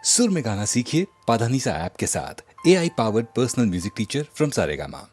सुर में गाना सीखिए पाधानीसा ऐप के साथ। AI powered personal music teacher from Saregama.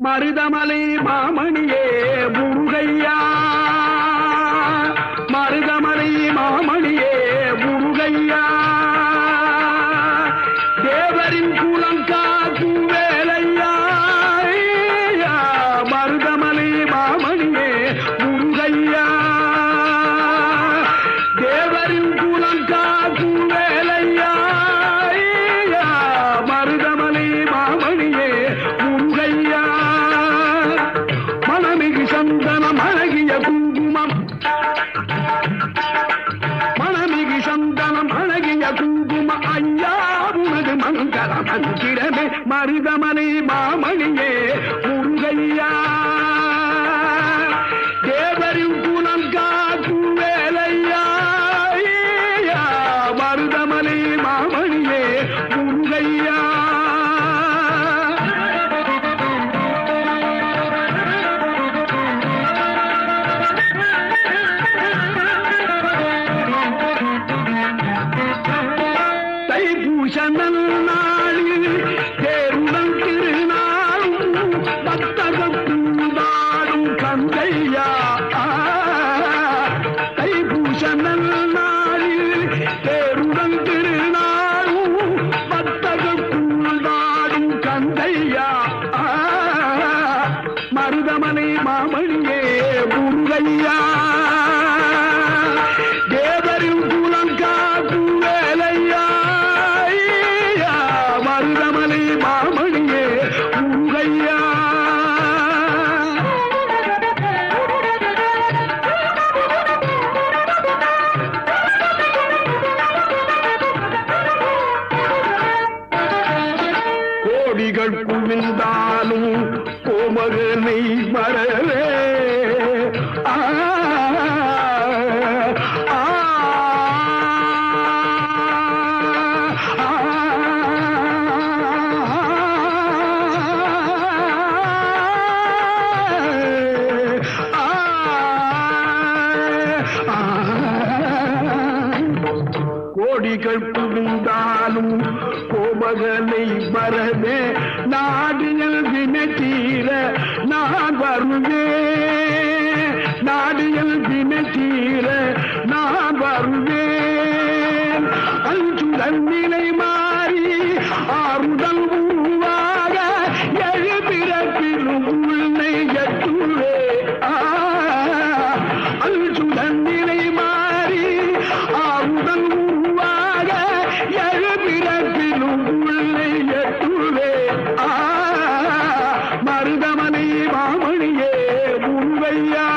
Maruthamalai மாமணியே முருகையா, மருதமலை மாமணியே முருகையா, தேவரின் குலம் காக்கும் வேலையா, மருதமலை மாமணியே முருகையா, தேவரின் குலம் காக்கும் வேலையா, மருதமலை மாமணியே முருகையா, மனமிகு சந்தனம் அழகிய குங்குமம், மனமிகு சந்தனம் அழகிய குங்குமம் ஐயா மங்கள மந்திரமே மருதமலை மாமணியே முருகையா தேவரின் குலம் காக்கும் வேலையா மருதமலை மாமணியே முருகையா தைப்பூசனல் நாளில் தேருடன் திருநாளும் பக்தகத்துள்ளாடும் கந்தையா தைப்பூசனல் நாளில் தேருடன் திருநாளும் பக்தகத்துள்ளாடும் கந்தையா மருதமலை மாமணியே முருகையா தேவரின் குலம் காக்கும் வேலையா மருதமலை மாமணியே முருகையா கோடிகள் குவிந்தாலும் கோமகனை மறவே ஆ ஆ கோடிகள் புகுந்தாலும் கோமகனை மறவே நாடியல் வினத்தீர நான் வருவேன் நாடியல் வினத்தீர நான் வருவேன் அஞ்சுடன் நிலை மாறி ஆறுதல் உருவாக எழுபிறப்பிலும் உன்னை எட்டுவே அஞ்சுடன் நிலை மாறி ஆறுதல் உருவாக எழுபிறப்பிலும் உன்னை எட்டுவே மருதமலை மாமணியே முருகையா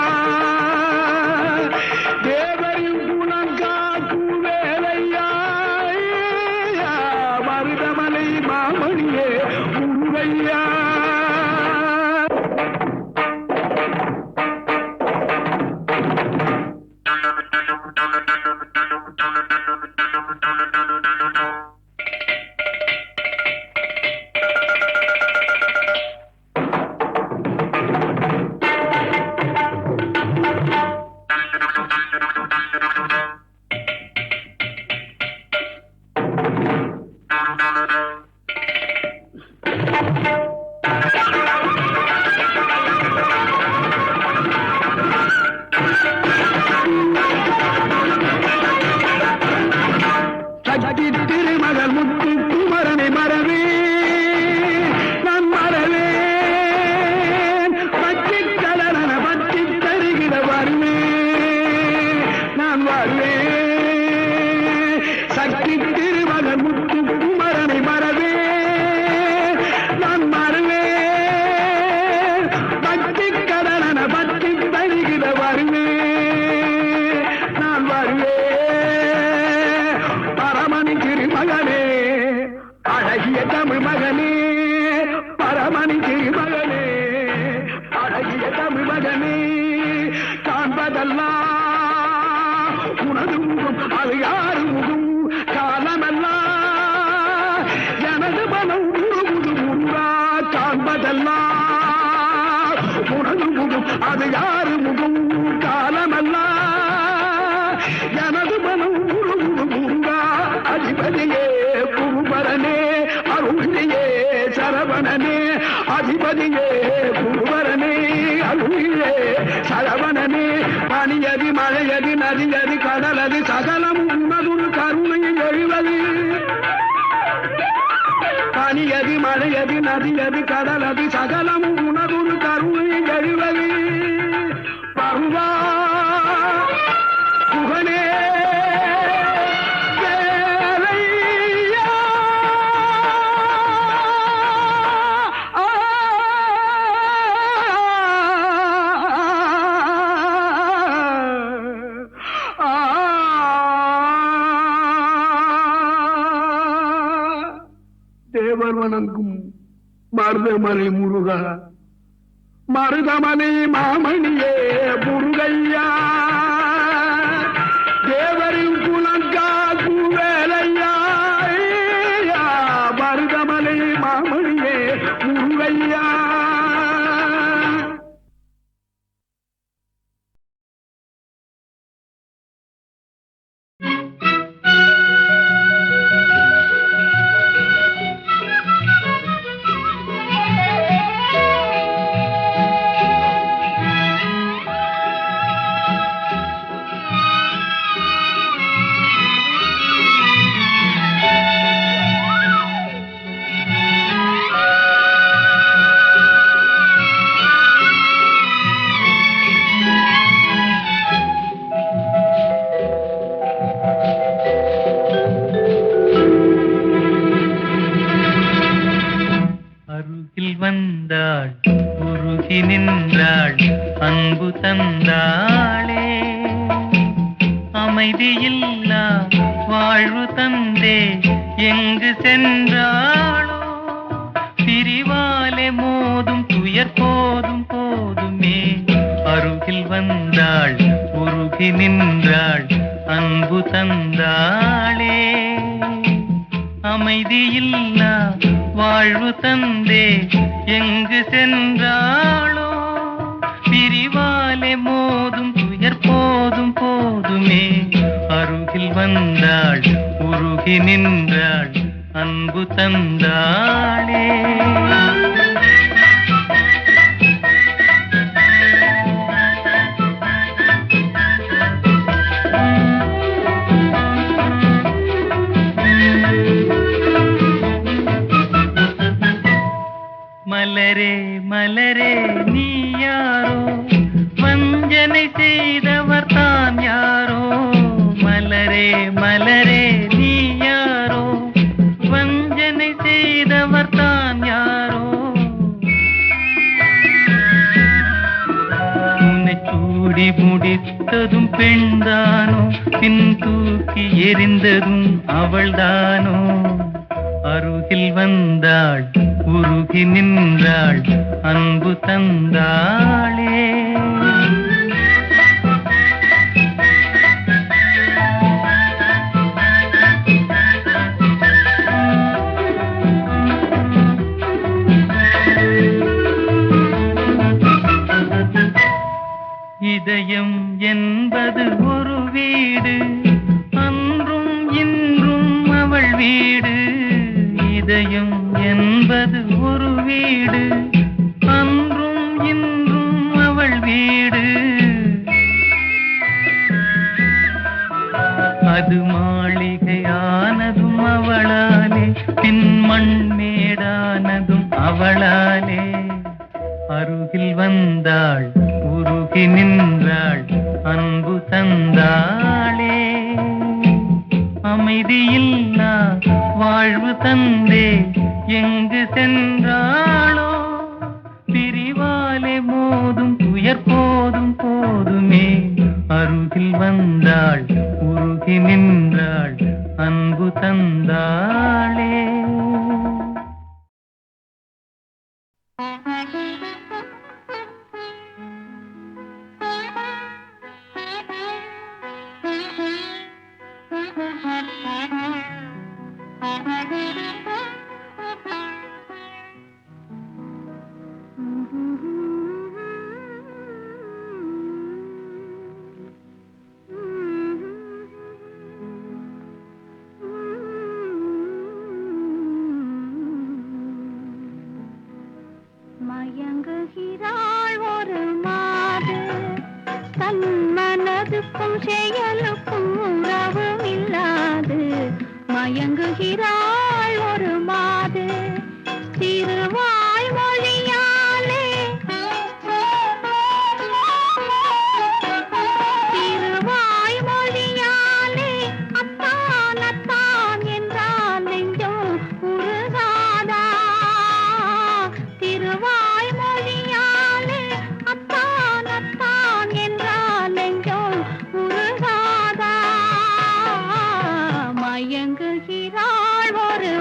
தேவரின் குலம் காக்கும் வேலையா மருதமலை மாமணியே முருகையா சக்தி திருமகள் முத்து குமரனை மறவே நான் மறவேன் பற்றி கடலன பற்றி தருகிற வருவேன் நான் வருவேன் சக்தி திருமகள் முத்து குமரனை மறவே நான் மறவேன் பற்றி கடலன பற்றி தருகிற வருவேன் நான் வருவேன் பரமணி திருமகனே அழகிய தமிழ் மகனே பரமணி திருமகனே அழகிய தமிழ் மகனே காண்பதெல்லாம் உனது முகம் அது யாரு முகம் காலமெல்லாம் எனது மனம் உருகுது முருகா காண்பதெல்லாம் உனது முகம் அது யாரு முகம் காலமெல்லாம் எனது மனம் உருகுது முருகா அதிபதியே குருபரனே அருளியே சரவணனே அதிபதியே குருபரனே அருளியே சரவணனே பனியதி மழையதி நதியதி கடலதி சகலம் உனதுரு கருணையில் எழுவது பனியதி மழையதி நதியதி கடலதி சகலம் உனதுரு கருணையில் எழுவது பருவா புகனே தேவர் வணங்கும் மருதமலை முருகா, மருதமலை மாமணியே முருகையா, தேவரின் குலங்காக்கு வேலையா, மருதமலை மாமணியே முருகையா. வந்தாள் உருகி நின்றாள் அன்பு தந்தாளே, அமைதியில்லா வாழ்வு தந்தே எங்கு சென்றாளோ, பிரிவாலே மோதும் துயர் போதும் போதுமே. அருகில் வந்தாள் உருகி நின்றாள் அன்பு தந்தாளே, அமைதியில்லா வாழ்வு தந்தே எங்கு சென்றாளோ, பிரிவாலே மோதும் துயர் போதும் போதுமே. அருகில் வந்தாள் உருகி நின்றாள் அன்பு தந்தாளே. மலரே மலரே நீ யாரோ, வஞ்சனை செய்தவர் தான் யாரோ. மலரே மலரே நீ யாரோ, வஞ்சனை செய்தவர் தான் யாரோ. உன்னை சூடி முடித்ததும் பெண்தானோ, பின் தூக்கி எறிந்ததும் அவள்தானோ. அருகில் வந்தாள் உருகி நின்றாள் அன்பு தந்தாளே. இதயம் என்பது ஒரு வீடு, அன்றும் இன்றும் அவள் வீடு. இதயம் என்பது ஒரு வீடு, அன்றும் இன்றும் அவள் வீடு. அது மாளிகையானதும் அவளாலே, பின் மண்மேடானதும் அவளாலே. அருகில் வந்தாள் உருகி நின்றாள் அன்பு தந்தாளே, அமைதியில்லா வாழ்வு தந்தே எங்கு சென்றாளோ, பிரிவாலே மோதும் துயர் போதும் போதுமே. அருகில் வந்தாள் உருகி நின்றாள் அன்பு தந்தாளே. மயங்குகிறாள் ஒரு மாது, தன் மனதுக்கும் செயலுக்கும் உறவும் இல்லாது. மயங்குகிறாள் ஒரு மாது, திருவாய் மொழியாலே திருவாய் மொழியாலே அத்தான் அத்தான் என்றால் நெஞ்சம் உருகாதா. திருவாய் மொழியாலே அத்தான் அத்தான் என்றால் நெஞ்சம் உருகாதா. மயங்குகிறாள் ஒரு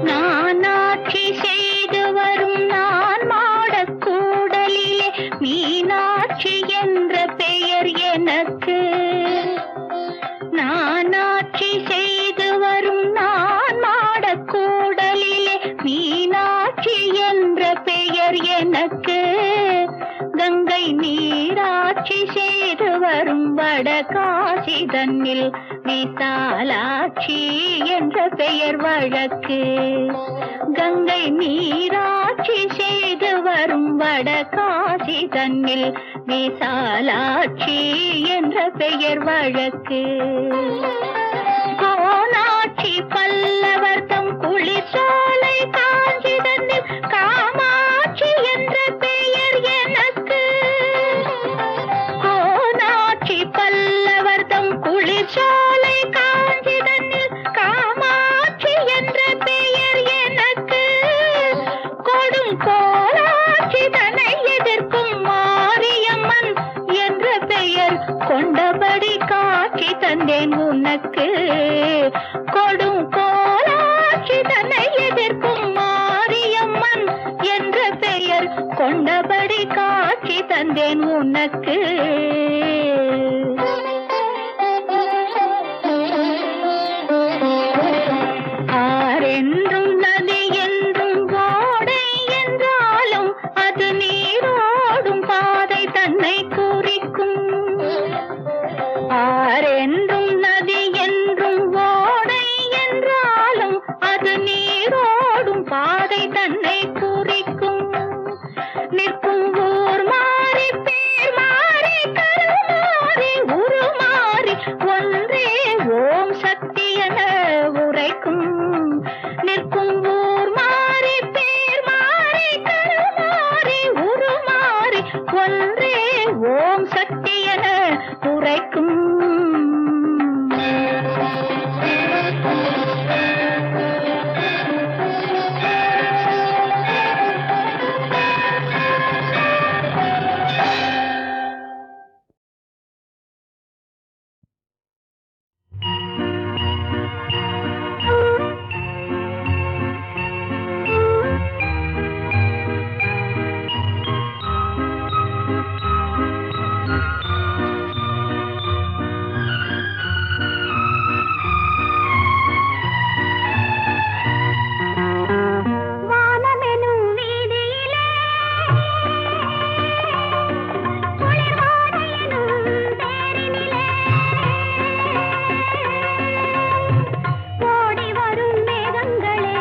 நான் ஆட்சி செய்து வரும் நான் மாடக் கூடலிலே மீனாட்சி என்ற பெயர் எனக்கு. நான் ஆட்சி செய்து வரும் நான் மாடக் கூடலிலே மீனாட்சி என்ற பெயர் எனக்கு. கங்கை நீராட்சி செய்து வரும் வடகாசி தன்னில் விசாலாட்சி என்ற பெயர் வழக்கு. கங்கை நீராட்சி செய்து வரும் வடகாசி தன்னில் விசாலாட்சி என்ற பெயர் வழக்கு. கோனாட்சி பல்லவர் தம் குளிர்சோலை காஞ்சி தன்னில் காமாட்சி என்ற பெயர் எனக்கு. கோனாட்சி பல்லவர் தம் குளிர்சோலை காஞ்சி தன்னில் காமாட்சி என்ற பெயர் எனக்கு. கொடும் கோலாட்சி தன்னை எதிர்க்கும் மாரியம்மன் என்ற பெயர் கொண்டபடி காட்சி தந்தேன் உனக்கு. கொடும் கோலாட்சி தன்னை எதிர்க்கும் மாரியம்மன் என்ற பெயர் கொண்டபடி காட்சி தந்தேன் உனக்கு. ஆரென்றும் நதி என்றும் ஓடை என்றாலும் அது நீரோடும் பாதை தன்னை குறிக்கும். ஆரென்றும் நதி என்றும் ஓடை என்றாலும் அது நீரோடும் பாதை தன்னை குறிக்கும். நிற்கும் ஊர் மாறி பேர் மாறி கருமாறி உருமாறி ஒன்றே ஓம் சக்தி என உரைக்கும். நிற்கும் ஊர் மாறி பேர் மாறி கருமாறி உருமாறி ஒன்றே ஓம் சக்தி என உரைக்கும். வானமெனும் வீதியிலே குளிர்வாடையெனும் தேரினிலே ஓடி வரும் மேகங்களே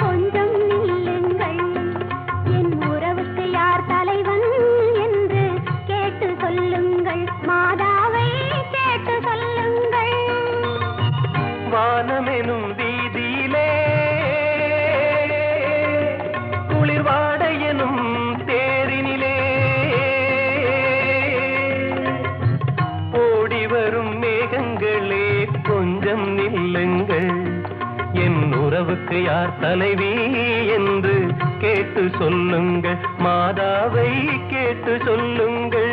கொஞ்சம் நில்லுங்கள். என் உறவுக்கு யார் தலைவன் என்று கேட்டு சொல்லுங்கள். மாதாவை கேட்டு சொல்லுங்கள். வானமெனும் வீதியிலே குளிர்வாடையெனும் தேரினிலே ஓடி வரும் மேகங்களே கொஞ்சம் நில்லுங்கள். என் உறவுக்கு யார் தலைவி என்று கேட்டு சொல்லுங்கள். மாதாவை கேட்டு சொல்லுங்கள்.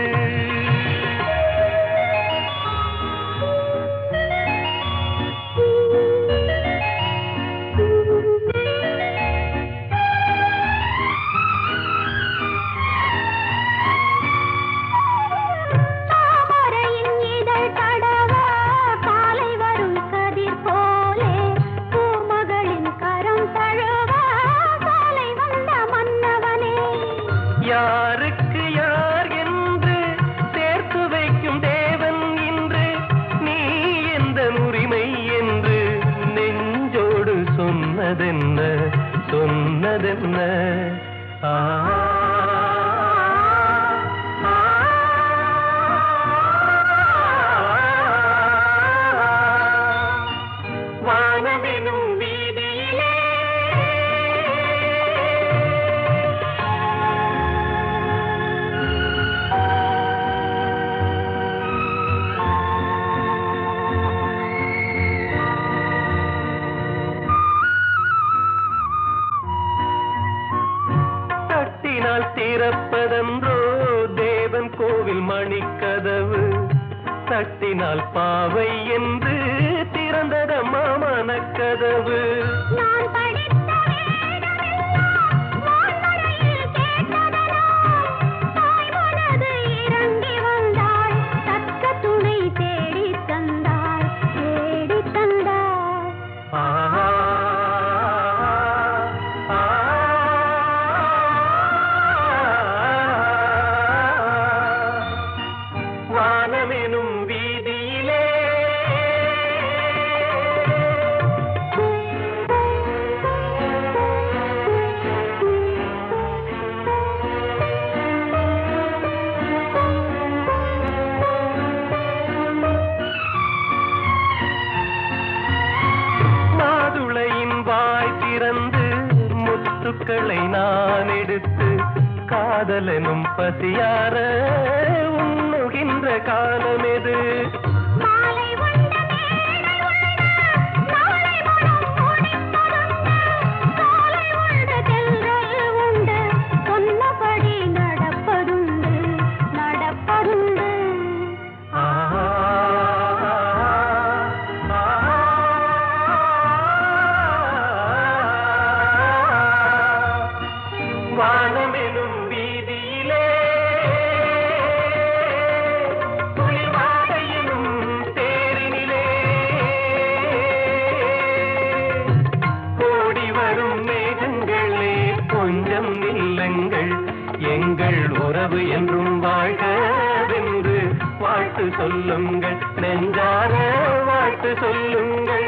தாமரையின் இதழ் தடவ காலை வரும் கதிர் போலே பூமகளின் கரம் தழுவ காலை வந்த மன்னவனே. யாருக்கு யார் என்று சேர்த்து வைக்கும் தேவன் இன்று நீ எந்த உரிமை என்று நெஞ்சோடு சொன்னதென்ன சொன்னதென்ன. ஆ வானமெனும் வீதியிலே தட்டினால் திறப்பதென்றோ தேவன் கோவில் மணிக்கதவு. தட்டினால் பாவை என்று திறந்ததம்மா மனக்கதவு. நான் படித்த வேதமெல்லாம் வான்மழையில் கேட்டதனால் தாய் மனது இறங்கி வந்தாள். தக்க துணை தேடித் தந்தாள், தேடித் தந்தாள். ஆ, ஆ, வானமெனும் வீதியிலே மாதுளையின் வாய் திறந்து முத்துக்களை நான் எடுத்து காதலனும் பசியார உண்ணுகின்ற காலமெது. மாலை உண்ட மேடை உள்ள நாளை மனம் முடிந்ததுண்டு. காலை உண்ட தென்றல் உண்டு, சொன்னபடி நடப்பதுண்டு, நடப்பதுண்டு. ஆ, ஆ, வானமெனும் வீதியிலே குளிர்வாடையினும் தேரினிலே ஓடி வரும் மேகங்களே கொஞ்சம் நில்லுங்கள், எங்கள் உறவு என்றும் வாழ்கவென்று வாழ்த்து சொல்லுங்கள், நெஞ்சார வாழ்த்து சொல்லுங்கள்.